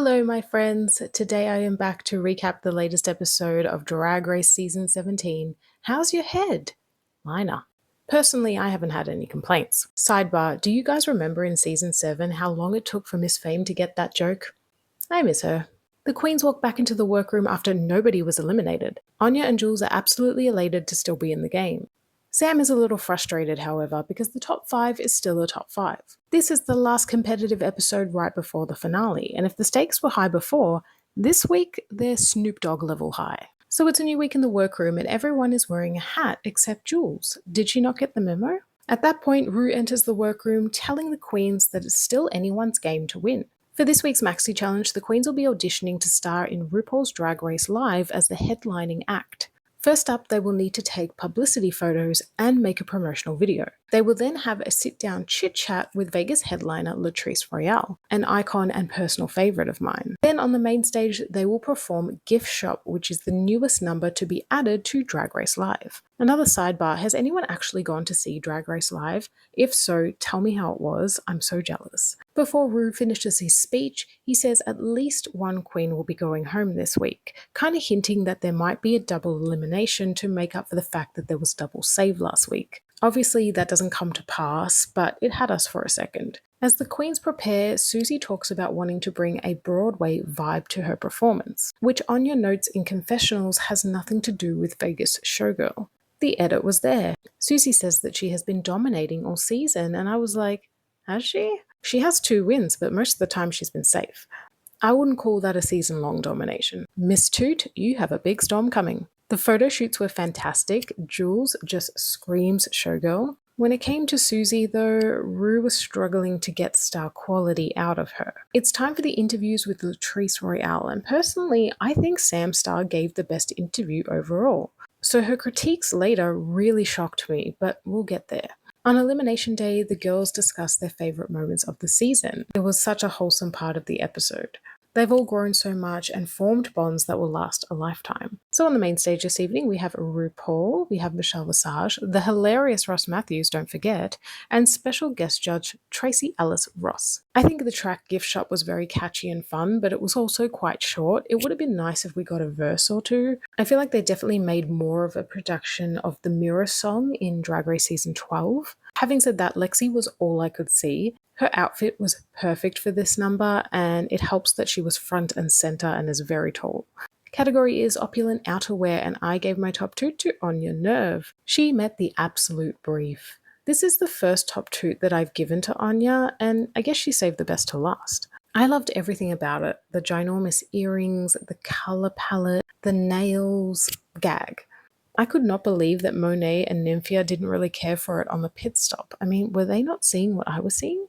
Hello, my friends. Today I am back to recap the latest episode of Drag Race Season 17. How's your head? Lina. Personally, I haven't had any complaints. Sidebar, do you guys remember in Season 7 how long it took for Miss Fame to get that joke? I miss her. The queens walk back into the workroom after nobody was eliminated. Anya and Jules are absolutely elated to still be in the game. Sam is a little frustrated, however, because the top 5 is still a top 5. This is the last competitive episode right before the finale, and if the stakes were high before, this week they're Snoop Dogg level high. So it's a new week in the workroom and everyone is wearing a hat except Jules. Did she not get the memo? At that point, Rue enters the workroom telling the queens that it's still anyone's game to win. For this week's Maxi Challenge, the queens will be auditioning to star in RuPaul's Drag Race Live as the headlining act. First up, they will need to take publicity photos and make a promotional video. They will then have a sit-down chit-chat with Vegas headliner Latrice Royale, an icon and personal favorite of mine. Then on the main stage, they will perform Gift Shop, which is the newest number to be added to Drag Race Live. Another sidebar, has anyone actually gone to see Drag Race Live? If so, tell me how it was. I'm so jealous. Before Rue finishes his speech, he says at least one queen will be going home this week, kind of hinting that there might be a double elimination to make up for the fact that there was double save last week. Obviously, that doesn't come to pass, but it had us for a second. As the queens prepare, Susie talks about wanting to bring a Broadway vibe to her performance, which Anya notes in confessionals has nothing to do with Vegas Showgirl. The edit was there. Susie says that she has been dominating all season, and I was like, has she? She has 2 wins, but most of the time she's been safe. I wouldn't call that a season-long domination. Miss Toot, you have a big storm coming. The photo shoots were fantastic. Jules just screams showgirl. When it came to Susie, though, Rue was struggling to get star quality out of her. It's time for the interviews with Latrice Royale, and personally, I think Sam Star gave the best interview overall. So her critiques later really shocked me, but we'll get there. On Elimination Day, the girls discussed their favourite moments of the season. It was such a wholesome part of the episode. They've all grown so much and formed bonds that will last a lifetime. So on the main stage this evening, we have RuPaul, we have Michelle Visage, the hilarious Ross Matthews, don't forget, and special guest judge Tracy Ellis Ross. I think the track Gift Shop was very catchy and fun, but it was also quite short. It would have been nice if we got a verse or two. I feel like they definitely made more of a production of the Mirror song in Drag Race Season 12. Having said that, Lexi was all I could see. Her outfit was perfect for this number, and it helps that she was front and center and is very tall. Category is opulent outerwear, and I gave my top toot to Anya Nerve. She met the absolute brief. This is the first top toot that I've given to Anya, and I guess she saved the best to last. I loved everything about it. The ginormous earrings, the color palette, the nails, gag. I could not believe that Monet and Nymphia didn't really care for it on the pit stop. I mean, were they not seeing what I was seeing?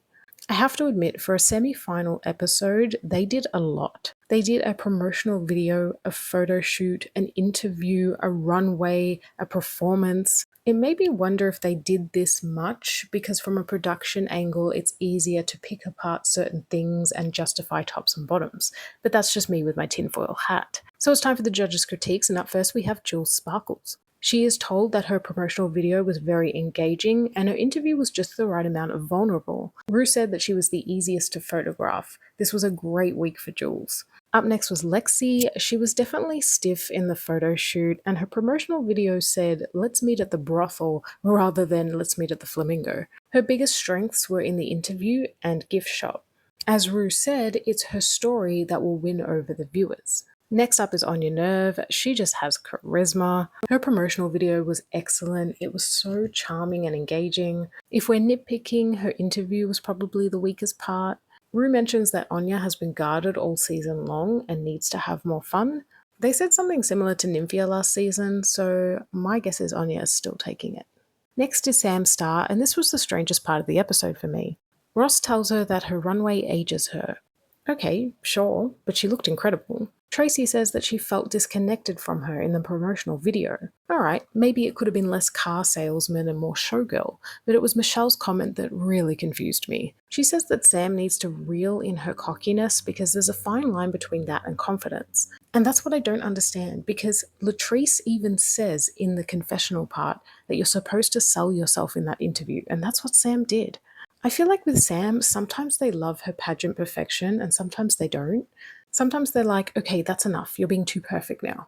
I have to admit, for a semi-final episode, they did a lot. They did a promotional video, a photo shoot, an interview, a runway, a performance. It made me wonder if they did this much because from a production angle, it's easier to pick apart certain things and justify tops and bottoms. But that's just me with my tinfoil hat. So it's time for the judges' critiques, and up first we have Jules Sparkles. She is told that her promotional video was very engaging and her interview was just the right amount of vulnerable. Rue said that she was the easiest to photograph. This was a great week for Jules. Up next was Lexi. She was definitely stiff in the photo shoot and her promotional video said, "Let's meet at the brothel," rather than "Let's meet at the flamingo." Her biggest strengths were in the interview and gift shop. As Rue said, it's her story that will win over the viewers. Next up is Anya Nerve. She just has charisma. Her promotional video was excellent. It was so charming and engaging. If we're nitpicking, her interview was probably the weakest part. Rue mentions that Anya has been guarded all season long and needs to have more fun. They said something similar to Nymphia last season, so my guess is Anya is still taking it. Next is Sam Star, and this was the strangest part of the episode for me. Ross tells her that her runway ages her. Okay, sure, but she looked incredible. Tracy says that she felt disconnected from her in the promotional video. Alright, maybe it could have been less car salesman and more showgirl, but it was Michelle's comment that really confused me. She says that Sam needs to reel in her cockiness because there's a fine line between that and confidence. And that's what I don't understand, because Latrice even says in the confessional part that you're supposed to sell yourself in that interview, and that's what Sam did. I feel like with Sam, sometimes they love her pageant perfection and sometimes they don't. Sometimes they're like, okay, that's enough. You're being too perfect now.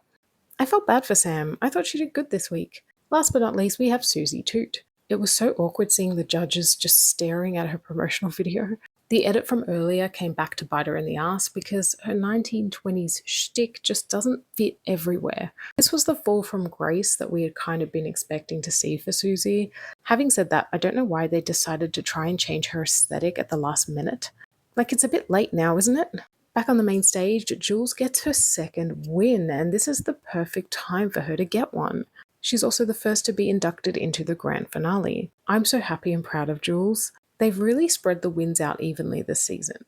I felt bad for Sam. I thought she did good this week. Last but not least, we have Susie Toot. It was so awkward seeing the judges just staring at her promotional video. The edit from earlier came back to bite her in the ass because her 1920s shtick just doesn't fit everywhere. This was the fall from grace that we had kind of been expecting to see for Susie. Having said that, I don't know why they decided to try and change her aesthetic at the last minute. Like, it's a bit late now, isn't it? Back on the main stage, Jules gets her second win, and this is the perfect time for her to get one. She's also the first to be inducted into the grand finale. I'm so happy and proud of Jules. They've really spread the wins out evenly this season.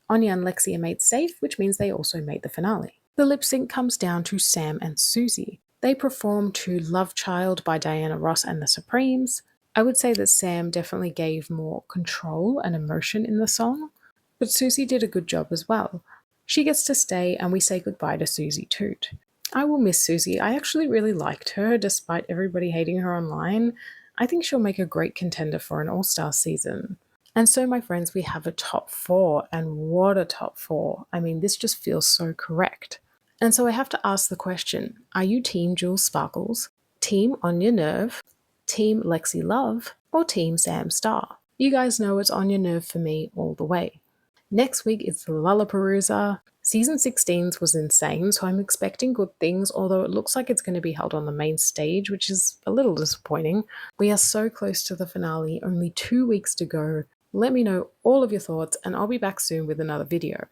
Anya and Lexi are made safe, which means they also made the finale. The lip sync comes down to Sam and Susie. They perform to Love Child by Diana Ross and the Supremes. I would say that Sam definitely gave more control and emotion in the song, but Susie did a good job as well. She gets to stay, and we say goodbye to Susie Toot. I will miss Susie. I actually really liked her, despite everybody hating her online. I think she'll make a great contender for an all-star season. And so, my friends, we have a top 4, and what a top 4. I mean, this just feels so correct. And so I have to ask the question, are you Team Jules Sparkles, Team Anya Nerve, Team Lexi Love, or Team Sam Star? You guys know it's Anya Nerve for me all the way. Next week is Lollapalooza. Season 16's was insane, so I'm expecting good things, although it looks like it's going to be held on the main stage, which is a little disappointing. We are so close to the finale, only 2 weeks to go. Let me know all of your thoughts, and I'll be back soon with another video.